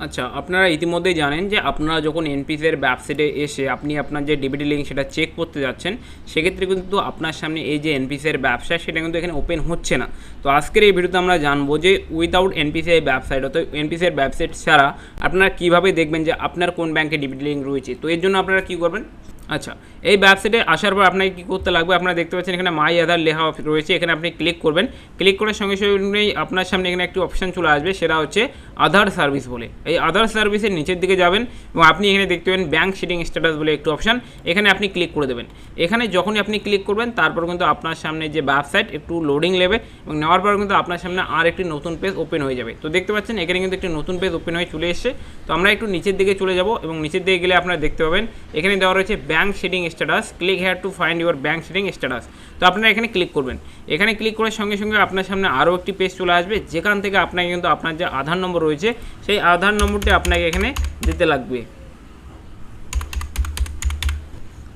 আচ্ছা, আপনারা ইতিমধ্যেই জানেন যে আপনারা যখন এনপিসিআই ওয়েবসাইটে এসে আপনি আপনার যে ডিবিটি লিঙ্ক সেটা চেক করতে যাচ্ছেন, সেক্ষেত্রে কিন্তু আপনার সামনে এই যে এনপিসিআই ব্যবসা সেটা কিন্তু এখানে ওপেন হচ্ছে না। তো আজকের এই ভিডিওতে আমরা জানবো যে উইদাউট এনপিসিআই ওয়েবসাইট অর্থাৎ এনপিসিআই ওয়েবসাইট ছাড়া আপনারা কীভাবে দেখবেন যে আপনার কোন ব্যাংকে ডিবিটি লিঙ্ক রয়েছে। তো এর জন্য আপনারা কী করবেন, আচ্ছা এই ওয়েবসাইটে আসার পর আপনাকে কী করতে লাগবে, আপনারা দেখতে পাচ্ছেন এখানে মাই আধার লেখা রয়েছে, এখানে আপনি ক্লিক করবেন। ক্লিক করার সঙ্গে সঙ্গেই আপনার সামনে এখানে একটি অপশান চলে আসবে, সেটা হচ্ছে আধার সার্ভিস বলে। এই আধার সার্ভিসের নিচের দিকে যাবেন এবং আপনি এখানে দেখতে পাবেন ব্যাঙ্ক সেটিং স্ট্যাটাস বলে একটি অপশান, এখানে আপনি ক্লিক করে দেবেন। এখানে যখনই আপনি ক্লিক করবেন তারপর কিন্তু আপনার সামনে যে ওয়েবসাইট একটু লোডিং নেবে এবং নেওয়ার পর কিন্তু আপনার সামনে আর একটি নতুন পেজ ওপেন হয়ে যাবে। তো দেখতে পাচ্ছেন এখানে কিন্তু একটি নতুন পেজ ওপেন হয়ে চলে এসেছে। তো আমরা একটু নিচের দিকে চলে যাব এবং নিচের দিকে গেলে আপনারা দেখতে পাবেন এখানে দেওয়া রয়েছে bank setting status, click here to find your bank setting status. তো আপনারা এখানে ক্লিক করবেন। এখানে ক্লিক করার সঙ্গে সঙ্গে আপনার সামনে আরও একটি পেজ চলে আসবে, যেখান থেকে আপনাকে কিন্তু আপনার যে আধার নম্বর রয়েছে সেই আধার নম্বরটি আপনাকে এখানে দিতে লাগবে।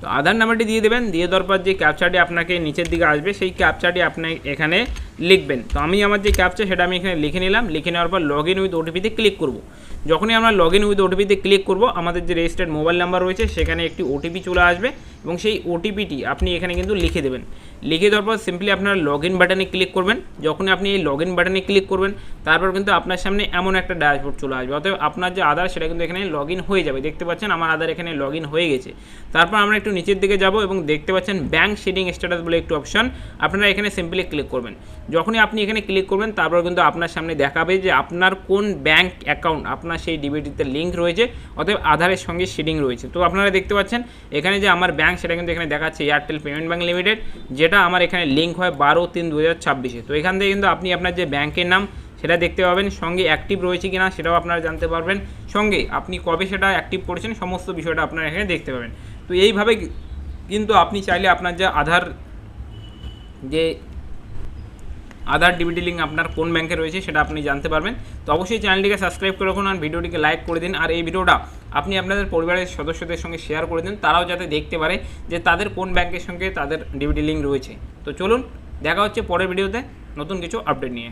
তো আধার নাম্বারটি দিয়ে দেবেন, দিয়ে দেওয়ার পর যে ক্যাপচাটি আপনাকে নিচের দিকে আসবে সেই ক্যাপচাটি আপনি এখানে লিখবেন। তো আমি আমার যে ক্যাপচা সেটা আমি এখানে লিখে নিলাম। লিখে নেওয়ার পর লগ ইন উইথ ওটিপিতে ক্লিক করব। যখনই আমরা লগ ইন উইথ ওটিপিতে ক্লিক করব, আমাদের যে রেজিস্টার্ড মোবাইল নাম্বার রয়েছে সেখানে একটি ওটিপি চলে আসবে এবং সেই ওটিপিটি আপনি এখানে কিন্তু লিখে দেবেন। লিখে দেওয়ার পর সিম্পলি আপনারা লগ ইন বাটনে ক্লিক করবেন। যখনই আপনি এই লগ ইন বাটনে ক্লিক করবেন তারপর কিন্তু আপনার সামনে এমন একটা ড্যাশবোর্ড চলে আসবে, অতএব আপনার যে আধার সেটা কিন্তু এখানে লগ ইন হয়ে যাবে। দেখতে পাচ্ছেন আমার আধার এখানে লগ ইন হয়ে গেছে। তারপর আমরা একটু নিচের দিকে যাব এবং দেখতে পাচ্ছেন ব্যাঙ্ক সেটিং স্ট্যাটাস বলে একটি অপশন, আপনারা এখানে সিম্পলি ক্লিক করবেন। যখনই আপনি এখানে ক্লিক করবেন তারপর কিন্তু আপনার সামনে দেখাবে যে আপনার কোন ব্যাঙ্ক অ্যাকাউন্ট আপনার সেই ডিবিটিতে লিঙ্ক রয়েছে, অতএব আধারের সঙ্গে সেটিং রয়েছে। তো আপনারা দেখতে পাচ্ছেন এখানে যে আমার ব্যাঙ্ক সেটা কিন্তু এখানে দেখাচ্ছে এয়ারটেল পেমেন্ট ব্যাঙ্ক লিমিটেড, যেটা আমার এখানে লিঙ্ক হয় 12/3/2026। তো এখান থেকে কিন্তু আপনি আপনার যে ব্যাঙ্কের নাম সেটা দেখতে পাবেন, সঙ্গে অ্যাক্টিভ রয়েছে কিনা সেটাও আপনারা জানতে পারবেন, সঙ্গে আপনি কবে সেটা অ্যাক্টিভ করেছেন সমস্ত বিষয়টা আপনারা এখানে দেখতে পাবেন। তো এইভাবে কিন্তু আপনি চাইলে আপনার যে আধার ডিবিটি লিঙ্ক আপনার কোন ব্যাংকে রয়েছে সেটা আপনি জানতে পারবেন। তো অবশ্যই চ্যানেলটিকে সাবস্ক্রাইব করে রাখুন আর ভিডিওটিকে লাইক করে দিন, আর এই ভিডিওটা আপনি আপনাদের পরিবারের সদস্যদের সঙ্গে শেয়ার করে দিন, তারাও যাতে দেখতে পারে যে তাদের কোন ব্যাংকের সঙ্গে তাদের ডিবিটি লিঙ্ক রয়েছে। তো চলুন দেখা হচ্ছে পরের ভিডিওতে নতুন কিছু আপডেট নিয়ে।